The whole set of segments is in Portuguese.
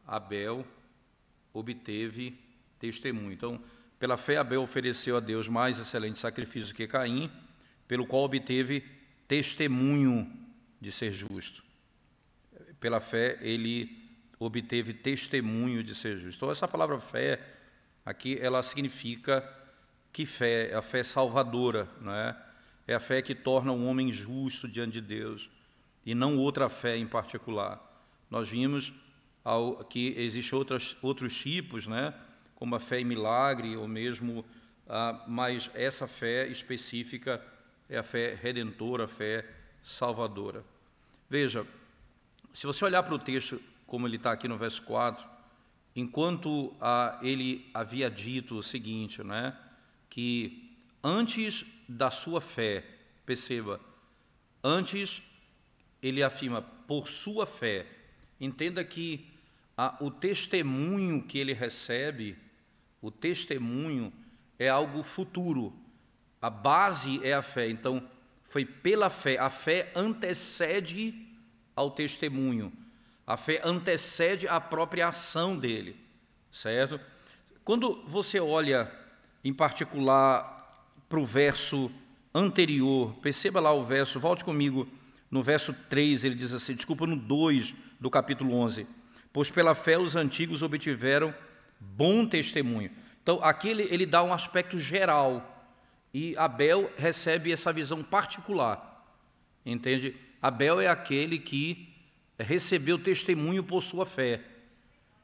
Abel obteve testemunho. Então, pela fé, Abel ofereceu a Deus mais excelente sacrifício que Caim, pelo qual obteve testemunho de ser justo. Pela fé, ele obteve testemunho de ser justo. Então, essa palavra fé, aqui, ela significa que fé? É a fé salvadora, não é? É a fé que torna um homem justo diante de Deus, e não outra fé em particular. Nós vimos que existem outros tipos, né? Como a fé em milagre, ou mesmo, mas essa fé específica é a fé redentora, a fé salvadora. Veja, se você olhar para o texto, como ele está aqui no verso 4, enquanto ele havia dito o seguinte, né? Que antes da sua fé, perceba, antes ele afirma, por sua fé, entenda que o testemunho que ele recebe, o testemunho é algo futuro, a base é a fé. Então, foi pela fé, a fé antecede ao testemunho, a fé antecede a própria ação dele, certo? Quando você olha, em particular, para o verso anterior, perceba lá o verso, volte comigo, no verso 3, ele diz assim, desculpa, no 2 do capítulo 11, pois pela fé os antigos obtiveram bom testemunho. Então, aqui ele dá um aspecto geral, e Abel recebe essa visão particular, entende? Abel é aquele que recebeu testemunho por sua fé,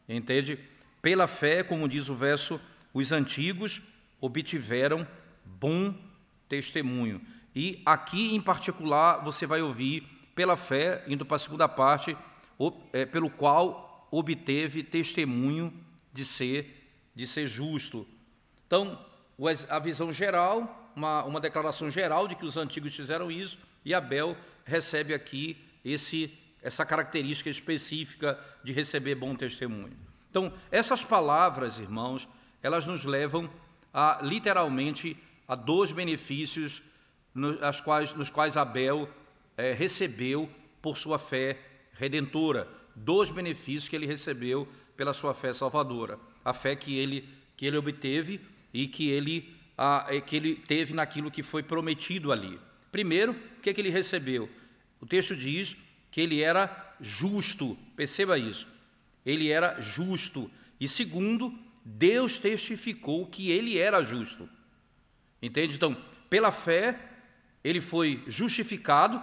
entende? Pela fé, como diz o verso, os antigos obtiveram bom testemunho. E aqui, em particular, você vai ouvir, pela fé, indo para a segunda parte, pelo qual obteve testemunho de ser justo. Então, a visão geral, uma declaração geral de que os antigos fizeram isso, e Abel recebe aqui essa característica específica de receber bom testemunho. Então, essas palavras, irmãos, elas nos levam literalmente a dois benefícios nos quais Abel recebeu por sua fé redentora, dois benefícios que ele recebeu pela sua fé salvadora, a fé que ele obteve e que ele teve naquilo que foi prometido ali. Primeiro, o que ele recebeu? O texto diz que ele era justo, perceba isso, ele era justo. E segundo, Deus testificou que ele era justo, entende? Então, pela fé, ele foi justificado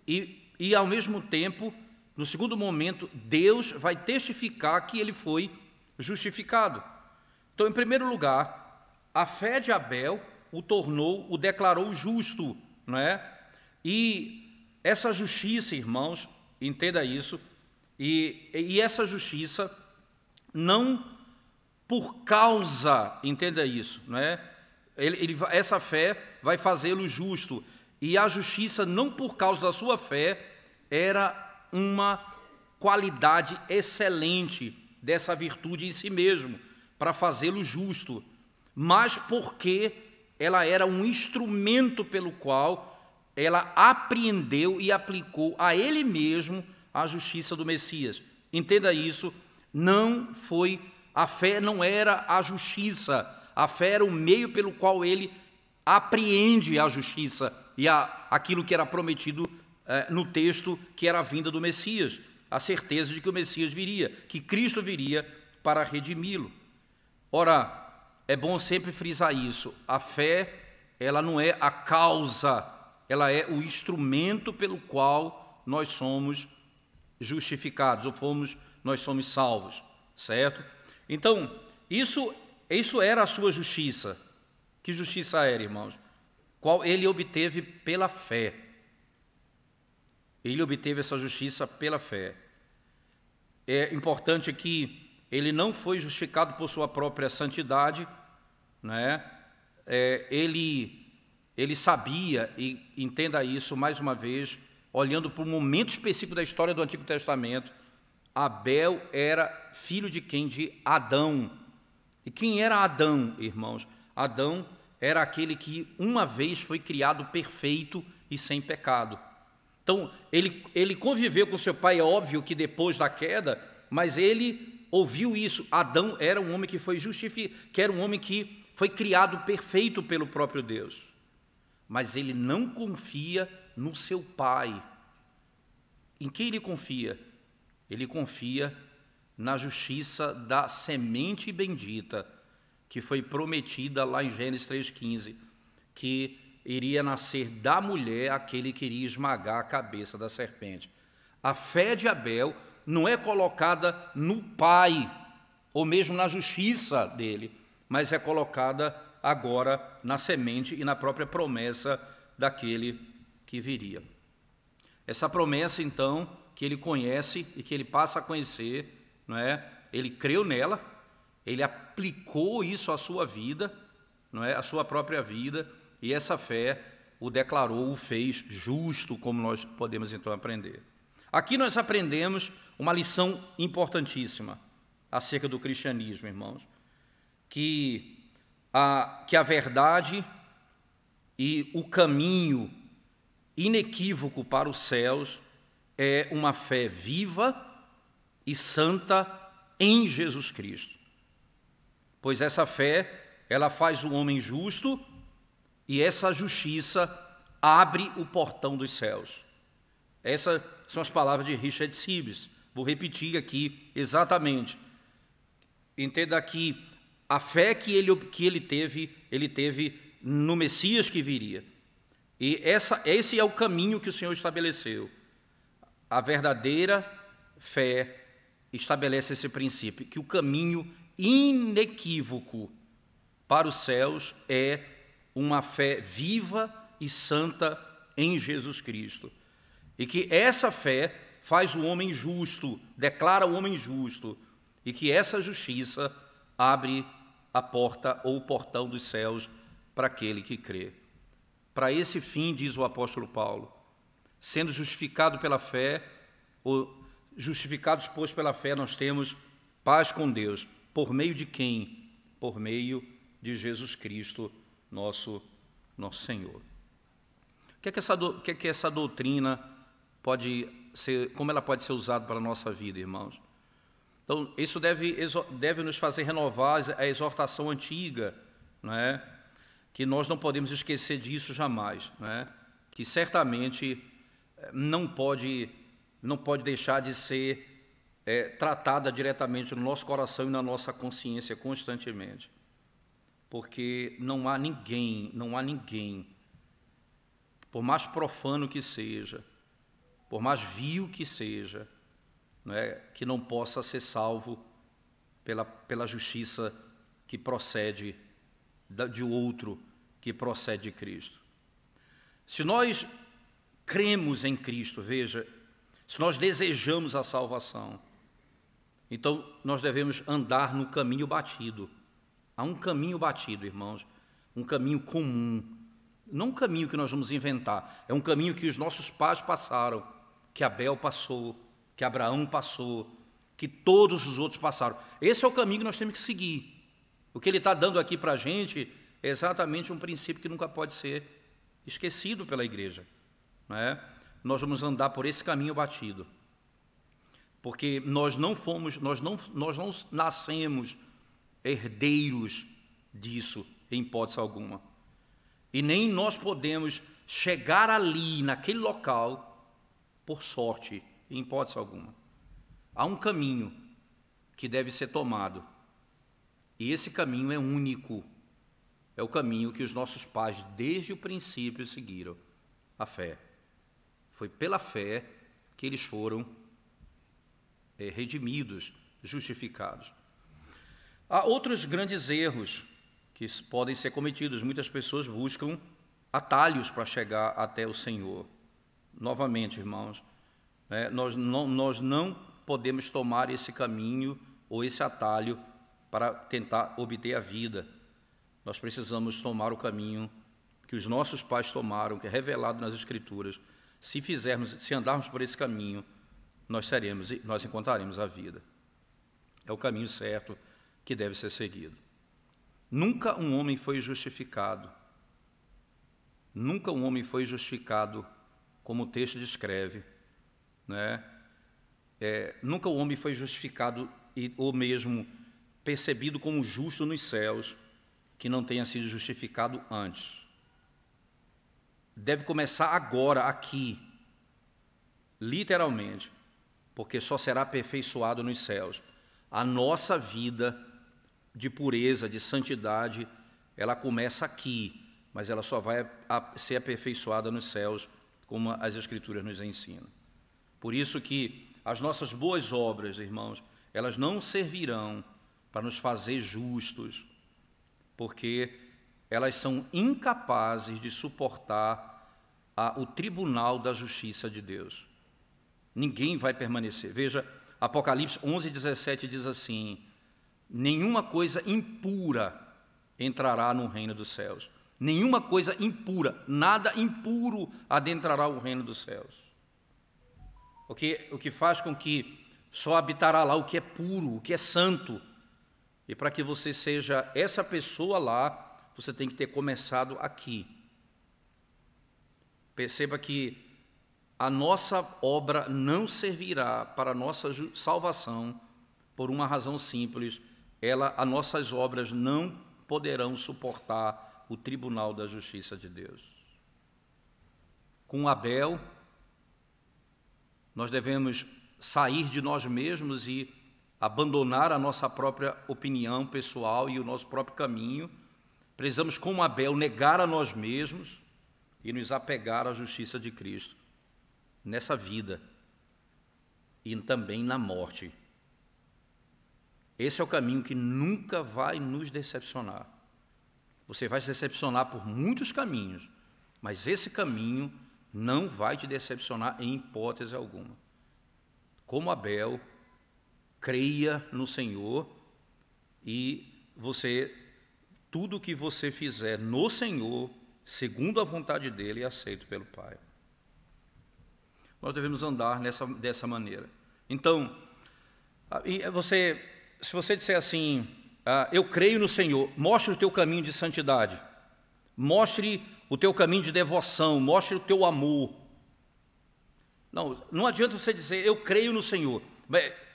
e ao mesmo tempo, no segundo momento, Deus vai testificar que ele foi justificado. Então, em primeiro lugar, a fé de Abel o declarou justo, não é? E essa justiça, irmãos, entenda isso, e essa justiça não por causa, entenda isso, não é? Essa fé vai fazê-lo justo, e a justiça não por causa da sua fé era uma qualidade excelente dessa virtude em si mesmo, para fazê-lo justo, mas porque ela era um instrumento pelo qual ela apreendeu e aplicou a ele mesmo a justiça do Messias. Entenda isso, a fé não era a justiça, a fé era o meio pelo qual ele apreende a justiça e aquilo que era prometido no texto, que era a vinda do Messias, a certeza de que o Messias viria, que Cristo viria para redimi-lo. Ora, é bom sempre frisar isso, a fé, ela não é a causa, ela é o instrumento pelo qual nós somos justificados, nós somos salvos, certo? Então, isso era a sua justiça. Que justiça era, irmãos? Qual ele obteve pela fé. Ele obteve essa justiça pela fé. É importante que ele não foi justificado por sua própria santidade, né? Ele sabia, e entenda isso mais uma vez, olhando para um momento específico da história do Antigo Testamento, Abel era filho de quem? De Adão. E quem era Adão, irmãos? Adão era aquele que uma vez foi criado perfeito e sem pecado. Então, ele conviveu com seu pai, é óbvio que depois da queda, mas ele ouviu isso. Adão era um homem que foi que era um homem que foi criado perfeito pelo próprio Deus. Mas ele não confia no seu pai. Em quem ele confia? Ele confia na justiça da semente bendita, que foi prometida lá em Gênesis 3,15, que iria nascer da mulher aquele que iria esmagar a cabeça da serpente. A fé de Abel não é colocada no pai, ou mesmo na justiça dele, mas é colocada agora na semente e na própria promessa daquele que viria. Essa promessa, então, que ele conhece e que ele passa a conhecer, não é? Ele creu nela, ele aplicou isso à sua vida, não é? À sua própria vida, e essa fé o declarou, o fez justo, como nós podemos então aprender. Aqui nós aprendemos uma lição importantíssima acerca do cristianismo, irmãos, que a verdade e o caminho inequívoco para os céus é uma fé viva e santa em Jesus Cristo. Pois essa fé, ela faz o homem justo e essa justiça abre o portão dos céus. Essas são as palavras de Richard Sibbes. Vou repetir aqui exatamente. Entenda que a fé que ele teve no Messias que viria. E esse é o caminho que o Senhor estabeleceu. A verdadeira fé estabelece esse princípio, que o caminho inequívoco para os céus é uma fé viva e santa em Jesus Cristo. E que essa fé faz o homem justo, declara o homem justo, e que essa justiça abre a porta ou o portão dos céus para aquele que crê. Para esse fim, diz o apóstolo Paulo, sendo justificado pela fé, ou justificados, pois, pela fé, nós temos paz com Deus. Por meio de quem? Por meio de Jesus Cristo, nosso Senhor. O que é que essa doutrina pode ser, como ela pode ser usada para a nossa vida, irmãos? Então, isso deve nos fazer renovar a exortação antiga, não é? Que nós não podemos esquecer disso jamais, não é? Que certamente não pode deixar de ser tratada diretamente no nosso coração e na nossa consciência constantemente. Porque não há ninguém, por mais profano que seja, por mais vil que seja, não é, que não possa ser salvo pela justiça que procede de outro, que procede de Cristo. Se nós cremos em Cristo, veja, se nós desejamos a salvação, então nós devemos andar no caminho batido. Há um caminho batido, irmãos, um caminho comum, não um caminho que nós vamos inventar, é um caminho que os nossos pais passaram, que Abel passou, que Abraão passou, que todos os outros passaram. Esse é o caminho que nós temos que seguir. O que ele está dando aqui para a gente é exatamente um princípio que nunca pode ser esquecido pela igreja, não é? Nós vamos andar por esse caminho batido, porque nós não nascemos herdeiros disso, em hipótese alguma, e nem nós podemos chegar ali, naquele local, por sorte, em hipótese alguma. Há um caminho que deve ser tomado, e esse caminho é único, é o caminho que os nossos pais desde o princípio seguiram, a fé. Foi pela fé que eles foram redimidos, justificados. Há outros grandes erros que podem ser cometidos. Muitas pessoas buscam atalhos para chegar até o Senhor. Novamente, irmãos, nós não podemos tomar esse caminho ou esse atalho para tentar obter a vida. Nós precisamos tomar o caminho que os nossos pais tomaram, que é revelado nas Escrituras. Se andarmos por esse caminho, nós encontraremos a vida. É o caminho certo que deve ser seguido. Nunca um homem foi justificado. Nunca um homem foi justificado, como o texto descreve, né? nunca o homem foi justificado ou mesmo percebido como justo nos céus, que não tenha sido justificado antes. Deve começar agora, aqui, literalmente, porque só será aperfeiçoado nos céus. A nossa vida de pureza, de santidade, ela começa aqui, mas ela só vai ser aperfeiçoada nos céus, como as Escrituras nos ensinam. Por isso que as nossas boas obras, irmãos, elas não servirão para nos fazer justos, porque elas são incapazes de suportar o tribunal da justiça de Deus. Ninguém vai permanecer. Veja, Apocalipse 11:17 diz assim: nenhuma coisa impura entrará no reino dos céus. Nenhuma coisa impura, nada impuro adentrará o reino dos céus. O que faz com que só habitará lá o que é puro, o que é santo. E para que você seja essa pessoa lá, você tem que ter começado aqui. Perceba que a nossa obra não servirá para a nossa salvação por uma razão simples. As nossas obras não poderão suportar o tribunal da justiça de Deus. Com Abel, nós devemos sair de nós mesmos e abandonar a nossa própria opinião pessoal e o nosso próprio caminho. Precisamos, como Abel, negar a nós mesmos e nos apegar à justiça de Cristo, nessa vida e também na morte. Esse é o caminho que nunca vai nos decepcionar. Você vai se decepcionar por muitos caminhos, mas esse caminho não vai te decepcionar em hipótese alguma. Como Abel, creia no Senhor e tudo que você fizer no Senhor, segundo a vontade dEle, é aceito pelo Pai. Nós devemos andar dessa maneira. Então, se você disser assim, eu creio no Senhor, mostre o teu caminho de santidade, mostre o teu caminho de devoção, mostre o teu amor. Não adianta você dizer, eu creio no Senhor.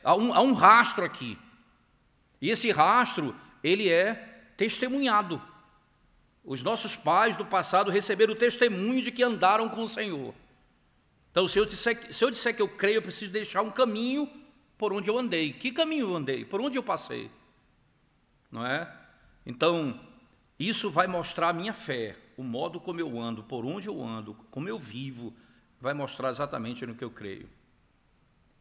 Há um rastro aqui. E esse rastro, ele é testemunhado. Os nossos pais do passado receberam o testemunho de que andaram com o Senhor. Então, se eu disser que eu creio, eu preciso deixar um caminho por onde eu andei. Que caminho eu andei? Por onde eu passei? Não é? Então, isso vai mostrar a minha fé, o modo como eu ando, por onde eu ando, como eu vivo, vai mostrar exatamente no que eu creio.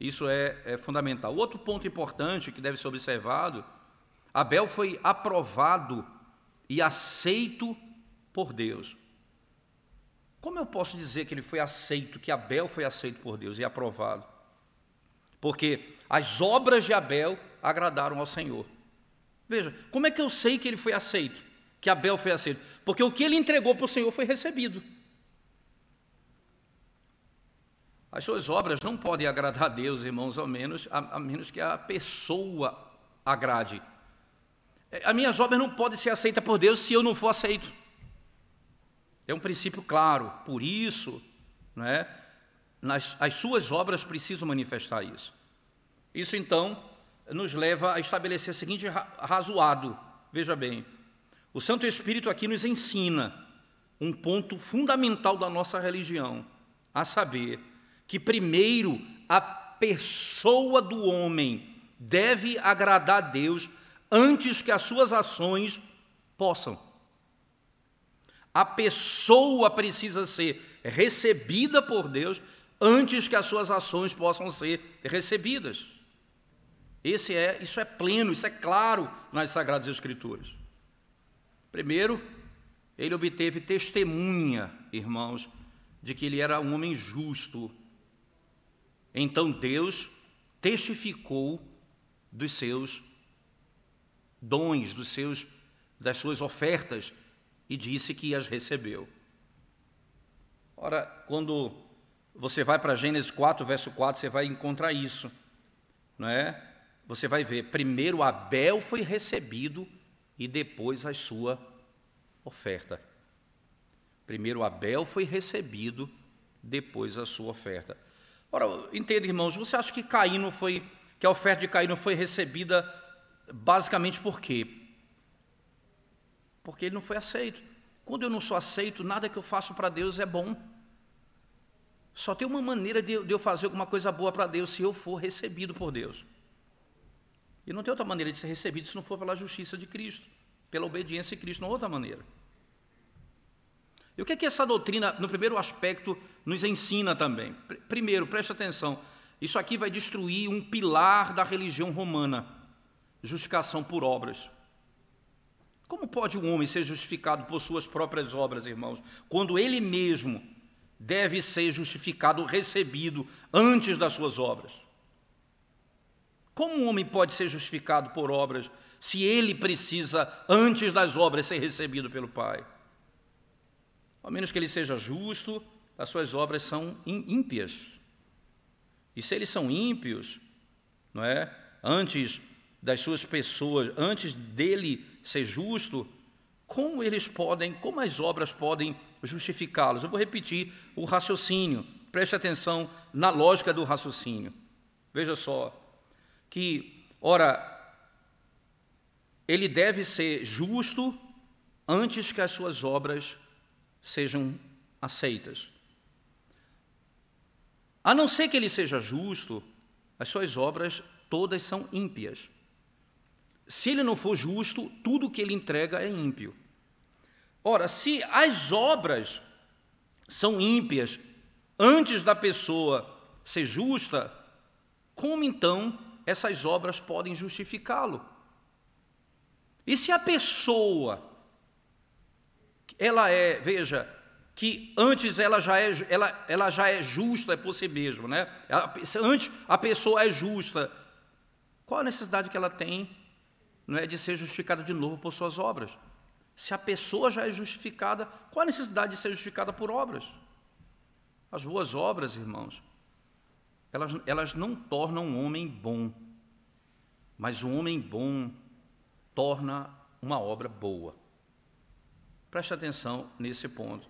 Isso é fundamental. Outro ponto importante que deve ser observado, Abel foi aprovado e aceito por Deus. Como eu posso dizer que ele foi aceito, que Abel foi aceito por Deus e aprovado? Porque as obras de Abel agradaram ao Senhor. Veja, como é que eu sei que ele foi aceito, que Abel foi aceito? Porque o que ele entregou para o Senhor foi recebido. As suas obras não podem agradar a Deus, irmãos, a menos que a pessoa agrade. As minhas obras não podem ser aceitas por Deus se eu não for aceito. É um princípio claro. Por isso, as suas obras precisam manifestar isso. Isso, então, nos leva a estabelecer o seguinte razoado. Veja bem, o Santo Espírito aqui nos ensina um ponto fundamental da nossa religião, a saber que primeiro a pessoa do homem deve agradar a Deus antes que as suas ações possam. A pessoa precisa ser recebida por Deus antes que as suas ações possam ser recebidas. Isso é pleno, isso é claro nas Sagradas Escrituras. Primeiro, ele obteve testemunha, irmãos, de que ele era um homem justo. Então Deus testificou dos seus dons, das suas ofertas, e disse que as recebeu. Ora, quando você vai para Gênesis 4, verso 4, você vai encontrar isso, não é? Você vai ver, primeiro Abel foi recebido e depois a sua oferta. Primeiro Abel foi recebido, depois a sua oferta. Ora, entenda, irmãos, você acha que que a oferta de Caim não foi recebida basicamente por quê? Porque ele não foi aceito. Quando eu não sou aceito, nada que eu faço para Deus é bom. Só tem uma maneira de eu fazer alguma coisa boa para Deus, se eu for recebido por Deus. E não tem outra maneira de ser recebido se não for pela justiça de Cristo, pela obediência de Cristo, não há outra maneira. E o que é que essa doutrina, no primeiro aspecto, nos ensina também? Primeiro, preste atenção, isso aqui vai destruir um pilar da religião romana, justificação por obras. Como pode um homem ser justificado por suas próprias obras, irmãos, quando ele mesmo deve ser justificado, recebido antes das suas obras? Como um homem pode ser justificado por obras se ele precisa, antes das obras, ser recebido pelo Pai? Ao menos que ele seja justo, as suas obras são ímpias. E se eles são ímpios, não é? Antes das suas pessoas, antes dele ser justo, como as obras podem justificá-los? Eu vou repetir o raciocínio, preste atenção na lógica do raciocínio. Veja só, que, ora, ele deve ser justo antes que as suas obras sejam aceitas. A não ser que ele seja justo, as suas obras todas são ímpias. Se ele não for justo, tudo que ele entrega é ímpio. Ora, se as obras são ímpias antes da pessoa ser justa, como então essas obras podem justificá-lo? E se a pessoa, veja, que antes ela já é justa por si mesma, né? Antes a pessoa é justa, qual a necessidade que ela tem, não é, de ser justificada de novo por suas obras? Se a pessoa já é justificada, qual a necessidade de ser justificada por obras? As boas obras, irmãos, elas não tornam um homem bom, mas um homem bom torna uma obra boa. Preste atenção nesse ponto.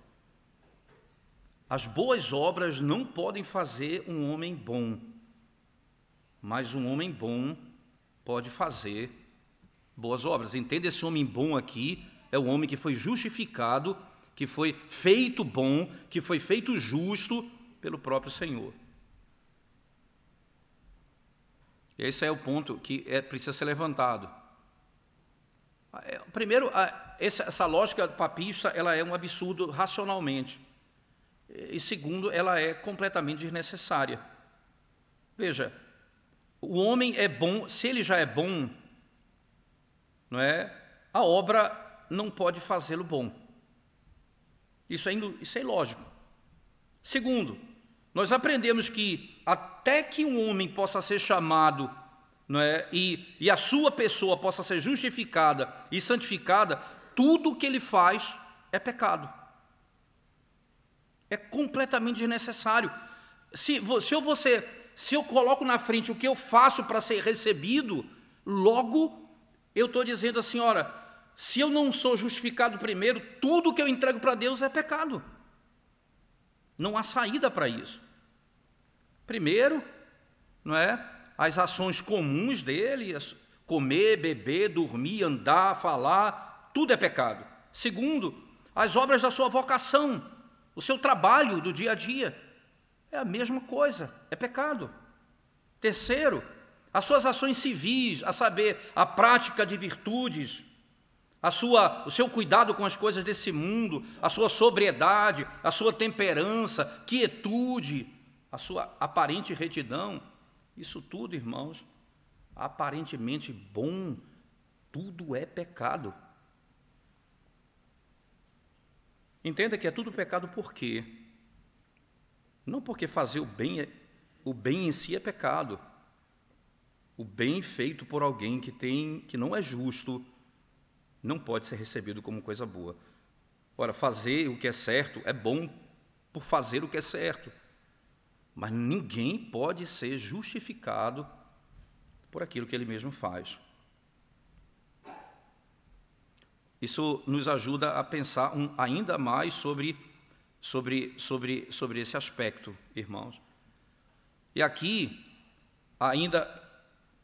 As boas obras não podem fazer um homem bom, mas um homem bom pode fazer boas obras. Entenda, esse homem bom aqui é o homem que foi justificado, que foi feito bom, que foi feito justo pelo próprio Senhor. E esse é o ponto que precisa ser levantado. Primeiro, essa lógica papista, ela é um absurdo racionalmente. E segundo, ela é completamente desnecessária. Veja, o homem é bom, se ele já é bom, não é? A obra não pode fazê-lo bom. Isso é ilógico. Segundo, nós aprendemos que até que um homem possa ser chamado, não é? E a sua pessoa possa ser justificada e santificada, tudo o que ele faz é pecado. É completamente desnecessário. Se eu coloco na frente o que eu faço para ser recebido, logo eu estou dizendo assim, ora, se eu não sou justificado primeiro, tudo que eu entrego para Deus é pecado. Não há saída para isso. Primeiro, não é? As ações comuns dele, comer, beber, dormir, andar, falar, tudo é pecado. Segundo, as obras da sua vocação, o seu trabalho do dia a dia, é a mesma coisa, é pecado. Terceiro, as suas ações civis, a saber, a prática de virtudes, o seu cuidado com as coisas desse mundo, a sua sobriedade, a sua temperança, quietude, a sua aparente retidão, isso tudo, irmãos, aparentemente bom, tudo é pecado. Entenda que é tudo pecado por quê? Não porque fazer o bem em si é pecado. O bem feito por alguém que não é justo não pode ser recebido como coisa boa. Ora, fazer o que é certo é bom por fazer o que é certo, mas ninguém pode ser justificado por aquilo que ele mesmo faz. Isso nos ajuda a pensar ainda mais sobre esse aspecto, irmãos. E aqui, ainda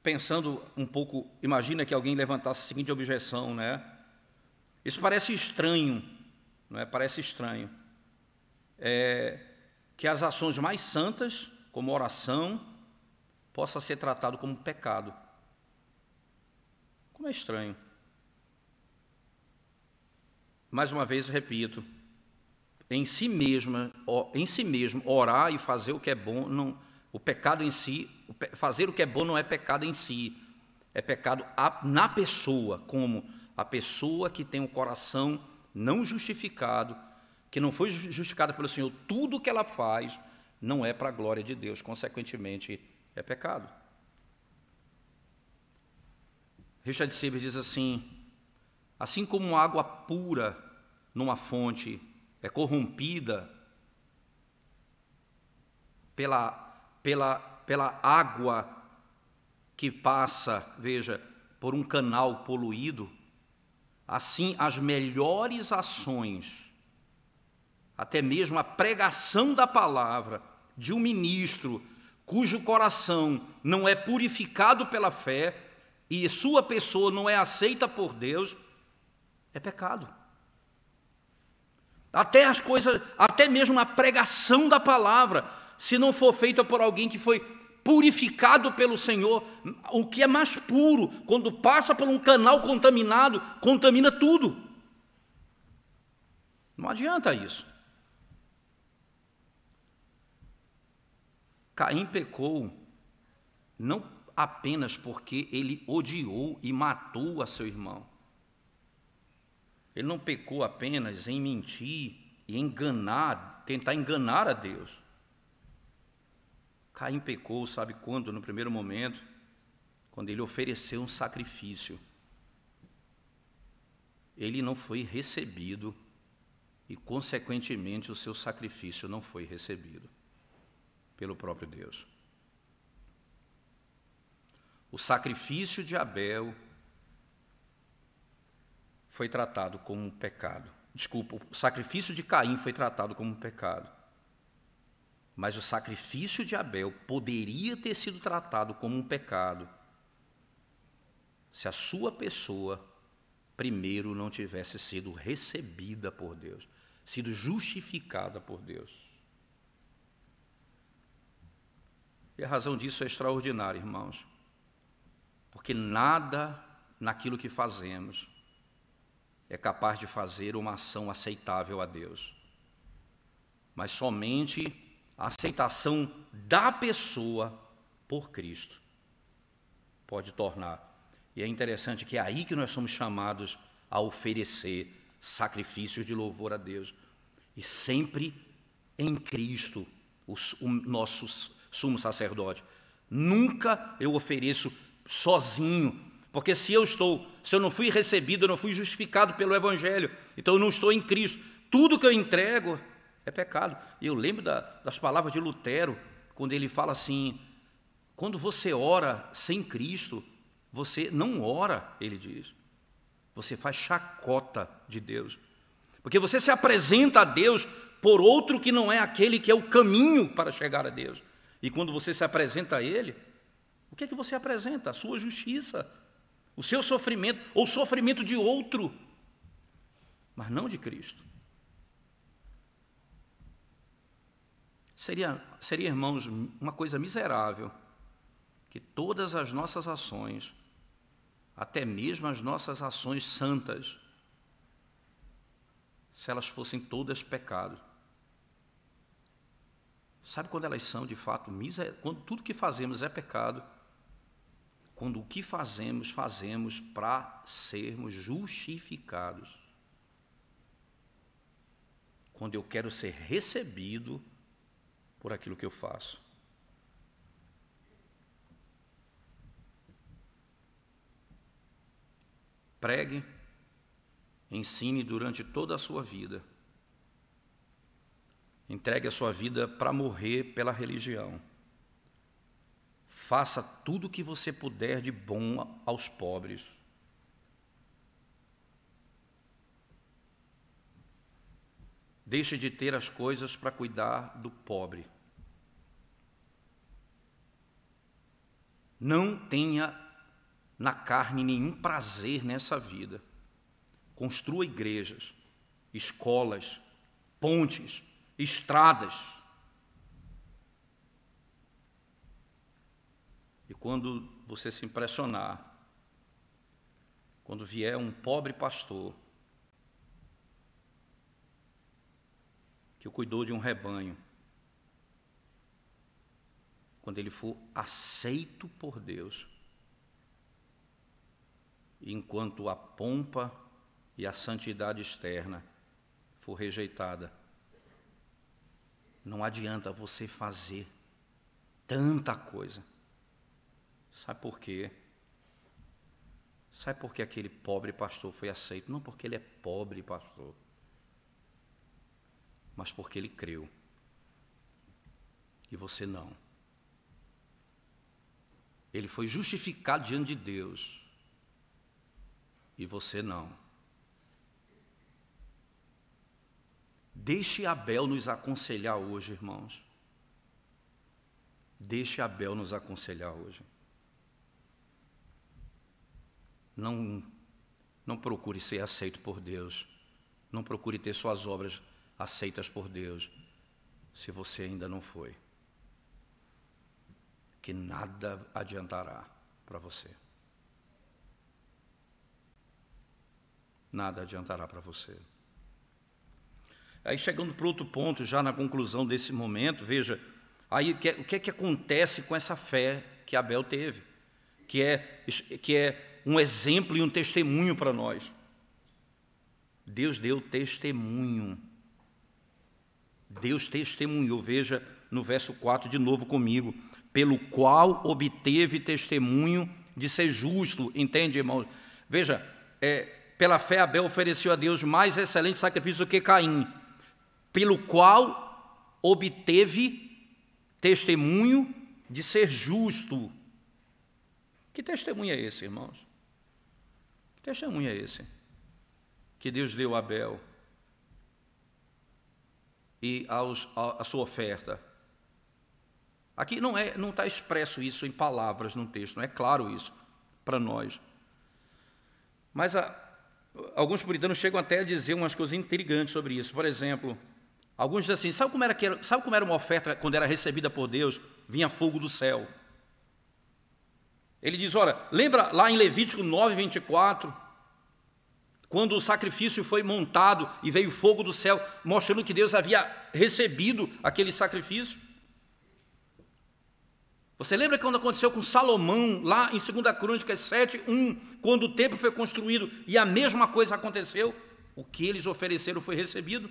pensando um pouco, imagina que alguém levantasse a seguinte objeção, né? Isso parece estranho, não é? Parece estranho. Que as ações mais santas, como oração, possa ser tratado como pecado. Como é estranho. Mais uma vez, repito, em si mesmo, orar e fazer o que é bom, não, o pecado em si, fazer o que é bom não é pecado em si, é pecado na pessoa, como a pessoa que tem o coração não justificado, que não foi justificada pelo Senhor, tudo o que ela faz não é para a glória de Deus, consequentemente é pecado. Richard Sieber diz assim como água pura numa fonte é corrompida pela água que passa, veja, por um canal poluído, assim as melhores ações, até mesmo a pregação da palavra de um ministro cujo coração não é purificado pela fé e sua pessoa não é aceita por Deus, é pecado. Até mesmo a pregação da palavra, se não for feita por alguém que foi purificado pelo Senhor, o que é mais puro, quando passa por um canal contaminado, contamina tudo. Não adianta isso. Caim pecou não apenas porque ele odiou e matou a seu irmão. Ele não pecou apenas em mentir e tentar enganar a Deus. Caim pecou, sabe quando? No primeiro momento, quando ele ofereceu um sacrifício. Ele não foi recebido e, consequentemente, o seu sacrifício não foi recebido pelo próprio Deus. O sacrifício de Abel foi tratado como um pecado. Desculpa, o sacrifício de Caim foi tratado como um pecado. Mas o sacrifício de Abel poderia ter sido tratado como um pecado se a sua pessoa primeiro não tivesse sido recebida por Deus, sido justificada por Deus. E a razão disso é extraordinária, irmãos, porque nada naquilo que fazemos é capaz de fazer uma ação aceitável a Deus, mas somente a aceitação da pessoa por Cristo pode tornar. E é interessante que é aí que nós somos chamados a oferecer sacrifícios de louvor a Deus, e sempre em Cristo, o nosso sumo sacerdote. Nunca eu ofereço sozinho, porque se eu não fui recebido, eu não fui justificado pelo Evangelho, então eu não estou em Cristo. Tudo que eu entrego é pecado. E eu lembro das palavras de Lutero, quando ele fala assim: quando você ora sem Cristo, você não ora, ele diz, você faz chacota de Deus, porque você se apresenta a Deus por outro que não é aquele que é o caminho para chegar a Deus. E quando você se apresenta a Ele, o que é que você apresenta? A sua justiça, o seu sofrimento, ou o sofrimento de outro, mas não de Cristo. Seria, irmãos, uma coisa miserável que todas as nossas ações, até mesmo as nossas ações santas, se elas fossem todas pecado. Sabe quando elas são de fato quando tudo que fazemos é pecado? Quando o que fazemos para sermos justificados. Quando eu quero ser recebido por aquilo que eu faço. Pregue, ensine durante toda a sua vida. Entregue a sua vida para morrer pela religião. Faça tudo o que você puder de bom aos pobres. Deixe de ter as coisas para cuidar do pobre. Não tenha na carne nenhum prazer nessa vida. Construa igrejas, escolas, pontes, estradas. E quando você se impressionar, quando vier um pobre pastor que cuidou de um rebanho, quando ele for aceito por Deus, enquanto a pompa e a santidade externa for rejeitada, não adianta você fazer tanta coisa. Sabe por quê? Sabe por que aquele pobre pastor foi aceito? Não porque ele é pobre pastor, mas porque ele creu. E você não. Ele foi justificado diante de Deus. E você não. Deixe Abel nos aconselhar hoje, irmãos. Deixe Abel nos aconselhar hoje. Não procure ser aceito por Deus. Não procure ter suas obras aceitas por Deus, se você ainda não foi. Que nada adiantará para você. Nada adiantará para você. Aí chegando para outro ponto, já na conclusão desse momento, veja, aí o que é que acontece com essa fé que Abel teve, que é um exemplo e um testemunho para nós. Deus deu testemunho. Deus testemunhou, veja no verso 4 de novo comigo, pelo qual obteve testemunho de ser justo, entende, irmão? Veja, pela fé Abel ofereceu a Deus mais excelente sacrifício do que Caim, pelo qual obteve testemunho de ser justo. Que testemunho é esse, irmãos? Que testemunho é esse que Deus deu a Abel e a sua oferta? Aqui não está expresso isso em palavras no texto, não é claro isso para nós. Mas alguns puritanos chegam até a dizer umas coisas intrigantes sobre isso. Por exemplo, alguns dizem assim, sabe como era uma oferta quando era recebida por Deus? Vinha fogo do céu. Ele diz, olha, lembra lá em Levítico 9:24, quando o sacrifício foi montado e veio fogo do céu, mostrando que Deus havia recebido aquele sacrifício? Você lembra quando aconteceu com Salomão, lá em 2 Crônicas 7:1, quando o templo foi construído e a mesma coisa aconteceu? O que eles ofereceram foi recebido.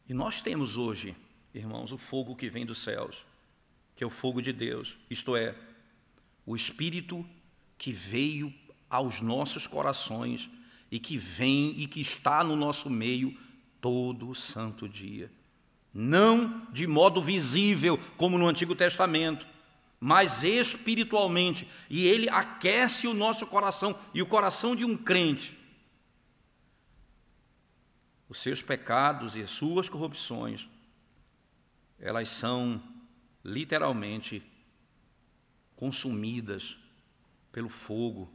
E nós temos hoje, irmãos, o fogo que vem dos céus, que é o fogo de Deus, isto é, o Espírito que veio aos nossos corações e que vem e que está no nosso meio todo o santo dia. Não de modo visível, como no Antigo Testamento, mas espiritualmente. E ele aquece o nosso coração e o coração de um crente. Os seus pecados e as suas corrupções, elas são literalmente consumidas pelo fogo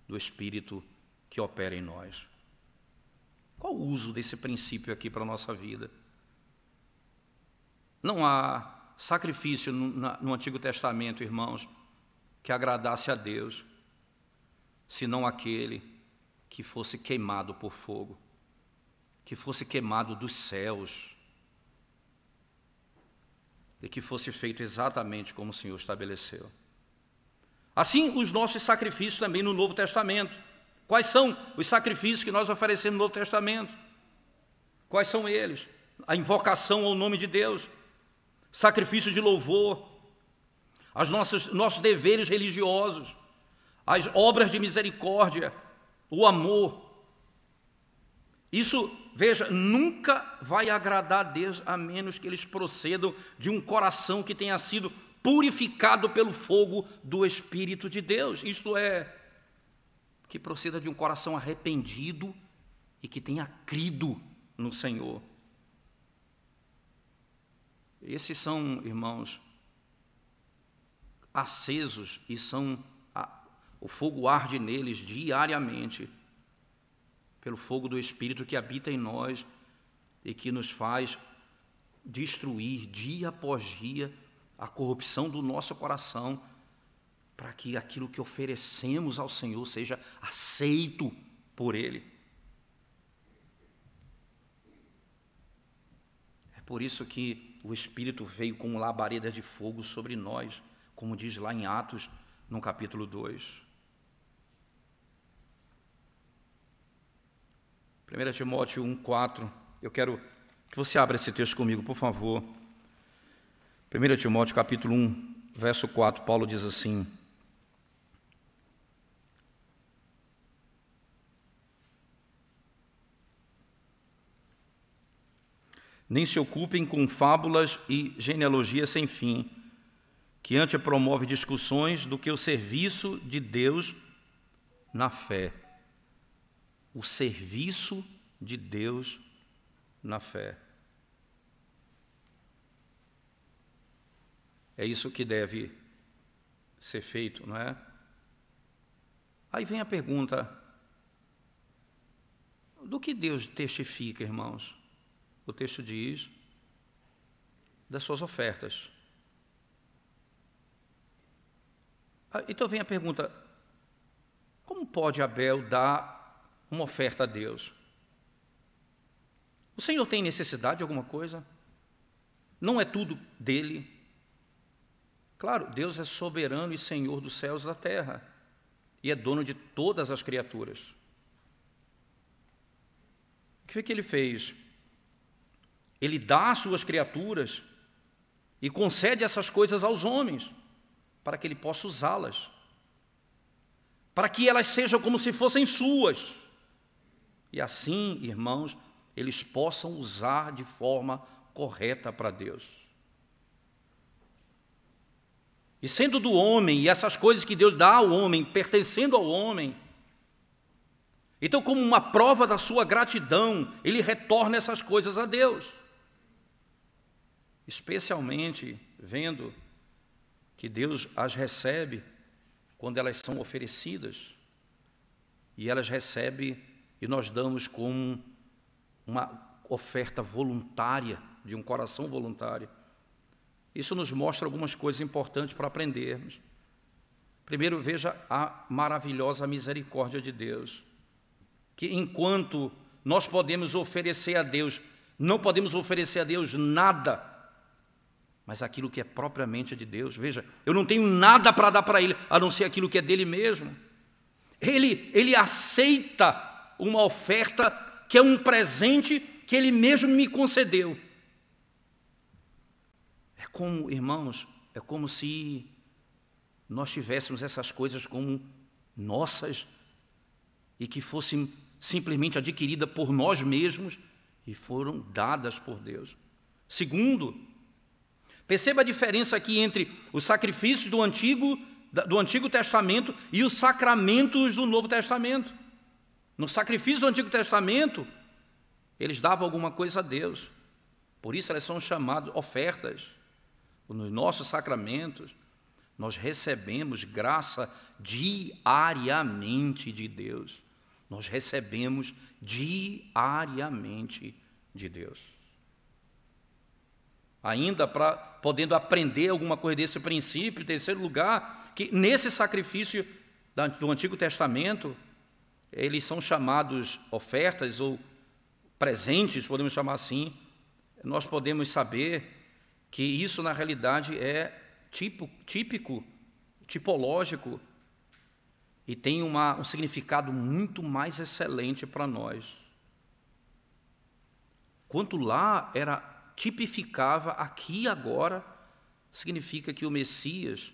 do Espírito que opera em nós. Qual o uso desse princípio aqui para a nossa vida? Não há sacrifício no Antigo Testamento, irmãos, que agradasse a Deus, senão aquele que fosse queimado por fogo, que fosse queimado dos céus, e que fosse feito exatamente como o Senhor estabeleceu. Assim, os nossos sacrifícios também no Novo Testamento. Quais são os sacrifícios que nós oferecemos no Novo Testamento? Quais são eles? A invocação ao nome de Deus, sacrifício de louvor, os nossos deveres religiosos, as obras de misericórdia, o amor. Isso, veja, nunca vai agradar a Deus a menos que eles procedam de um coração que tenha sido purificado pelo fogo do Espírito de Deus. Isto é, que proceda de um coração arrependido e que tenha crido no Senhor. Esses são, irmãos, acesos e o fogo arde neles diariamente, pelo fogo do Espírito que habita em nós e que nos faz destruir dia após dia a corrupção do nosso coração, para que aquilo que oferecemos ao Senhor seja aceito por Ele. É por isso que o Espírito veio com labareda de fogo sobre nós, como diz lá em Atos, no capítulo 2. 1 Timóteo 1,4, eu quero que você abra esse texto comigo, por favor. 1 Timóteo capítulo 1, verso 4, Paulo diz assim: nem se ocupem com fábulas e genealogias sem fim, que antes promove discussões do que o serviço de Deus na fé. O serviço de Deus na fé. É isso que deve ser feito, não é? Aí vem a pergunta: do que Deus testifica, irmãos? O texto diz das suas ofertas. Então vem a pergunta: como pode Abel dar uma oferta a Deus? O Senhor tem necessidade de alguma coisa? Não é tudo dele? Claro, Deus é soberano e Senhor dos céus e da terra, e é dono de todas as criaturas. O que foi que ele fez? Ele dá às suas criaturas e concede essas coisas aos homens, para que ele possa usá-las, para que elas sejam como se fossem suas. E assim, irmãos, eles possam usar de forma correta para Deus. E sendo do homem, e essas coisas que Deus dá ao homem, pertencendo ao homem, então, como uma prova da sua gratidão, ele retorna essas coisas a Deus. Especialmente vendo que Deus as recebe quando elas são oferecidas, e elas recebem e nós damos como uma oferta voluntária, de um coração voluntário. Isso nos mostra algumas coisas importantes para aprendermos. Primeiro, veja a maravilhosa misericórdia de Deus, que enquanto nós podemos oferecer a Deus, não podemos oferecer a Deus nada, mas aquilo que é propriamente de Deus. Veja, eu não tenho nada para dar para Ele, a não ser aquilo que é dele mesmo. Ele aceita uma oferta que é um presente que Ele mesmo me concedeu. É como, irmãos, é como se nós tivéssemos essas coisas como nossas e que fossem simplesmente adquiridas por nós mesmos e foram dadas por Deus. Segundo, perceba a diferença aqui entre os sacrifícios do Antigo Testamento e os sacramentos do Novo Testamento. No sacrifício do Antigo Testamento, eles davam alguma coisa a Deus. Por isso elas são chamadas ofertas. Nos nossos sacramentos, nós recebemos graça diariamente de Deus. Nós recebemos diariamente de Deus. Ainda podendo aprender alguma coisa desse princípio, em terceiro lugar, que nesse sacrifício do Antigo Testamento, eles são chamados ofertas ou presentes, podemos chamar assim. Nós podemos saber que isso na realidade é típico, tipológico, e tem um significado muito mais excelente para nós. Quanto lá tipificava, aqui agora significa que o Messias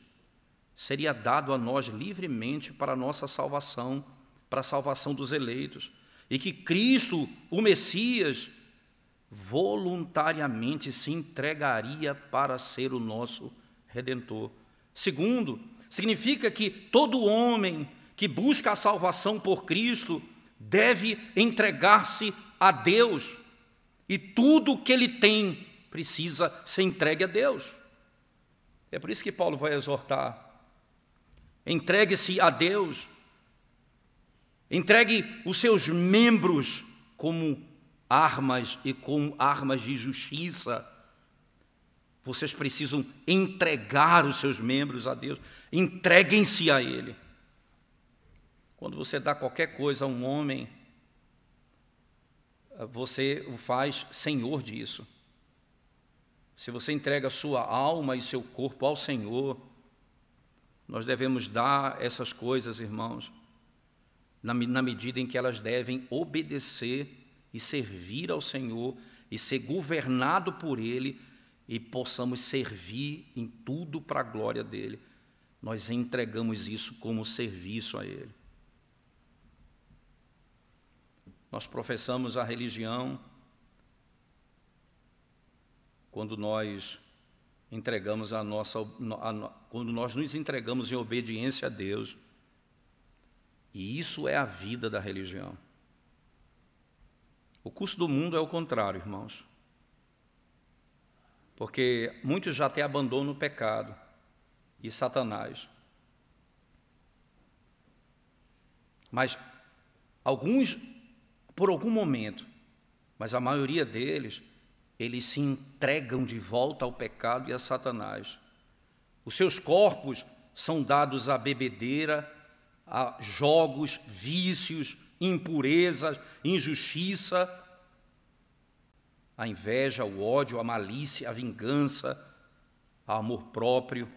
seria dado a nós livremente para a nossa salvação, para a salvação dos eleitos, e que Cristo, o Messias, voluntariamente se entregaria para ser o nosso Redentor. Segundo, significa que todo homem que busca a salvação por Cristo deve entregar-se a Deus, e tudo que ele tem precisa ser entregue a Deus. É por isso que Paulo vai exortar: entregue-se a Deus, entregue os seus membros como armas e como armas de justiça. Vocês precisam entregar os seus membros a Deus, entreguem-se a Ele. Quando você dá qualquer coisa a um homem, você o faz senhor disso. Se você entrega a sua alma e seu corpo ao Senhor, nós devemos dar essas coisas, irmãos, na medida em que elas devem obedecer e servir ao Senhor e ser governado por Ele, e possamos servir em tudo para a glória dEle. Nós entregamos isso como serviço a Ele. Nós professamos a religião quando nós entregamos quando nós nos entregamos em obediência a Deus. E isso é a vida da religião. O curso do mundo é o contrário, irmãos. Porque muitos já até abandonam o pecado e Satanás. Mas alguns, por algum momento, mas a maioria deles, eles se entregam de volta ao pecado e a Satanás. Os seus corpos são dados à bebedeira, a jogos, vícios, impurezas, injustiça, a inveja, o ódio, a malícia, a vingança, o amor próprio.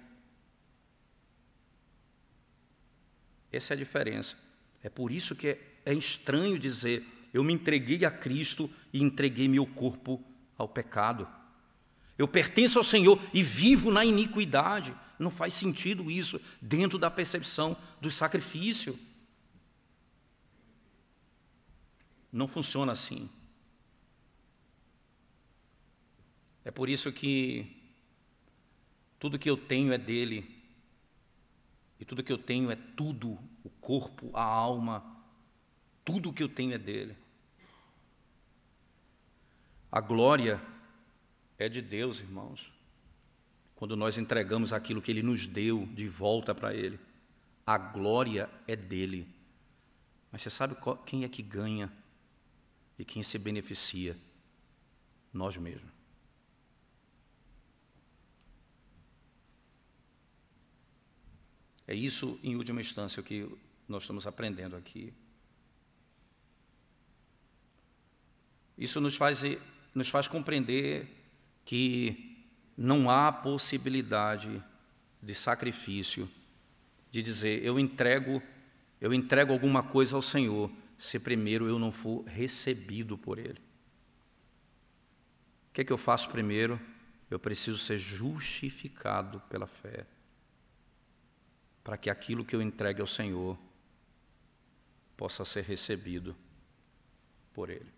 Essa é a diferença. É por isso que é estranho dizer: eu me entreguei a Cristo e entreguei meu corpo ao pecado. Eu pertenço ao Senhor e vivo na iniquidade. Não faz sentido isso dentro da percepção do sacrifício. Não funciona assim. É por isso que tudo que eu tenho é dele, e tudo que eu tenho é tudo, o corpo, a alma, tudo que eu tenho é dele. A glória é de Deus, irmãos, quando nós entregamos aquilo que Ele nos deu de volta para Ele. A glória é dele. Mas você sabe quem é que ganha e quem se beneficia? Nós mesmos. É isso, em última instância, o que nós estamos aprendendo aqui. Isso nos faz compreender que não há possibilidade de sacrifício, de dizer: eu entrego alguma coisa ao Senhor, se primeiro eu não for recebido por Ele. O que é que eu faço primeiro? Eu preciso ser justificado pela fé, para que aquilo que eu entregue ao Senhor possa ser recebido por Ele.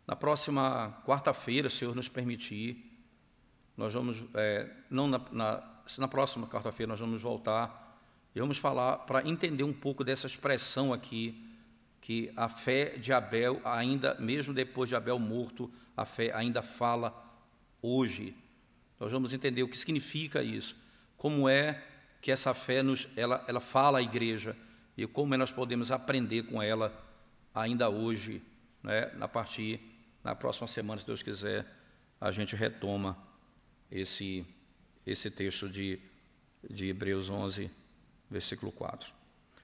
Na próxima quarta-feira, se o Senhor nos permitir, nós vamos, na próxima quarta-feira nós vamos voltar e vamos falar, para entender um pouco dessa expressão aqui, que a fé de Abel, ainda mesmo depois de Abel morto, a fé ainda fala hoje. Nós vamos entender o que significa isso, como é que essa fé ela fala à igreja e como nós podemos aprender com ela ainda hoje, né? Na próxima semana, se Deus quiser, a gente retoma esse texto de Hebreus 11, versículo 4.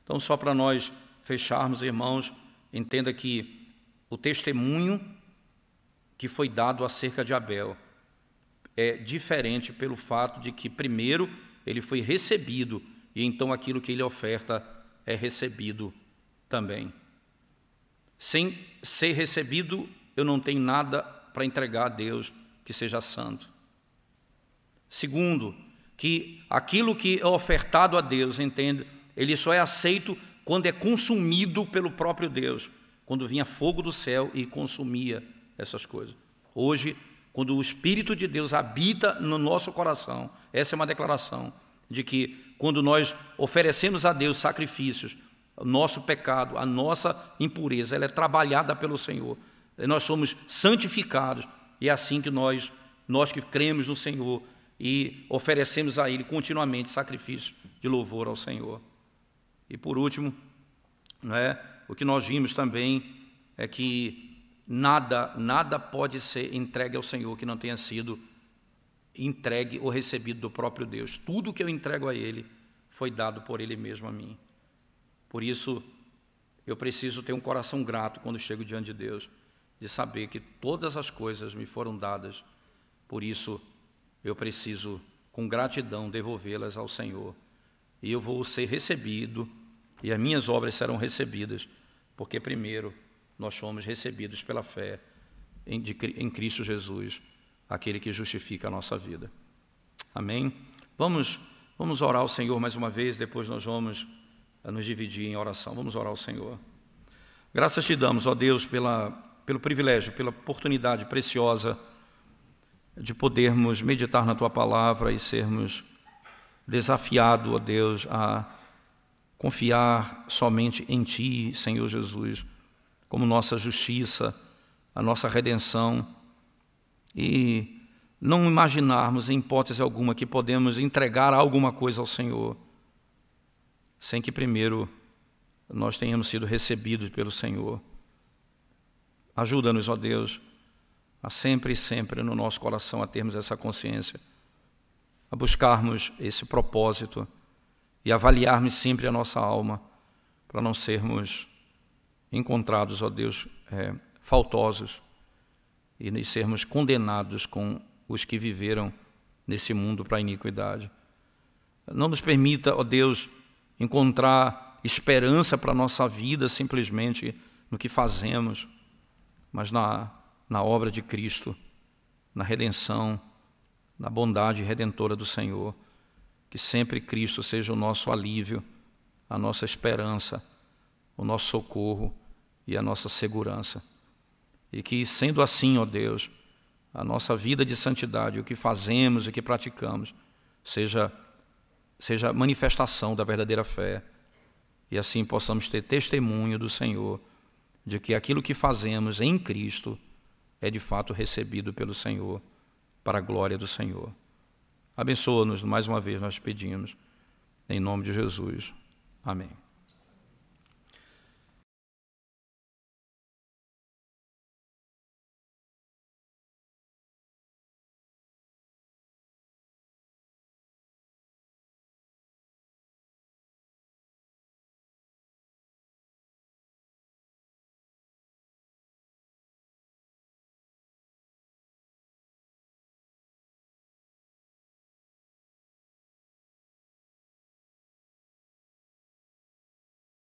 Então, só para nós fecharmos, irmãos, entenda que o testemunho que foi dado acerca de Abel é diferente pelo fato de que, primeiro, ele foi recebido, e então aquilo que ele oferta é recebido também. Sem ser recebido, eu não tenho nada para entregar a Deus que seja santo. Segundo, que aquilo que é ofertado a Deus, entende, ele só é aceito quando é consumido pelo próprio Deus, quando vinha fogo do céu e consumia essas coisas. Hoje, quando o Espírito de Deus habita no nosso coração, essa é uma declaração de que quando nós oferecemos a Deus sacrifícios, o nosso pecado, a nossa impureza, ela é trabalhada pelo Senhor. Nós somos santificados E é assim que nós que cremos no Senhor e oferecemos a Ele continuamente sacrifício de louvor ao Senhor. E por último, o que nós vimos também é que nada pode ser entregue ao Senhor que não tenha sido entregue ou recebido do próprio Deus. Tudo que eu entrego a Ele foi dado por Ele mesmo a mim. Por isso, eu preciso ter um coração grato quando chego diante de Deus, de saber que todas as coisas me foram dadas. Por isso, eu preciso, com gratidão, devolvê-las ao Senhor. E eu vou ser recebido, e as minhas obras serão recebidas, porque primeiro nós fomos recebidos pela fé em Cristo Jesus, aquele que justifica a nossa vida. Amém? Vamos orar ao Senhor mais uma vez, depois nós vamos nos dividir em oração. Vamos orar ao Senhor. Graças te damos, ó Deus, pelo privilégio, pela oportunidade preciosa de podermos meditar na Tua Palavra e sermos desafiados, ó Deus, a confiar somente em Ti, Senhor Jesus, como nossa justiça, a nossa redenção, e não imaginarmos em hipótese alguma que podemos entregar alguma coisa ao Senhor, sem que primeiro nós tenhamos sido recebidos pelo Senhor. Ajuda-nos, ó Deus, a sempre e sempre no nosso coração a termos essa consciência, a buscarmos esse propósito e avaliarmos sempre a nossa alma, para não sermos encontrados, ó Deus, faltosos e sermos condenados com os que viveram nesse mundo para a iniquidade. Não nos permita, ó Deus, encontrar esperança para a nossa vida simplesmente no que fazemos, mas na obra de Cristo, na redenção, na bondade redentora do Senhor. Que sempre Cristo seja o nosso alívio, a nossa esperança, o nosso socorro e a nossa segurança. E que, sendo assim, ó Deus, a nossa vida de santidade, o que fazemos e o que praticamos, seja manifestação da verdadeira fé, e assim possamos ter testemunho do Senhor de que aquilo que fazemos em Cristo é de fato recebido pelo Senhor, para a glória do Senhor. Abençoa-nos mais uma vez, nós pedimos, em nome de Jesus. Amém.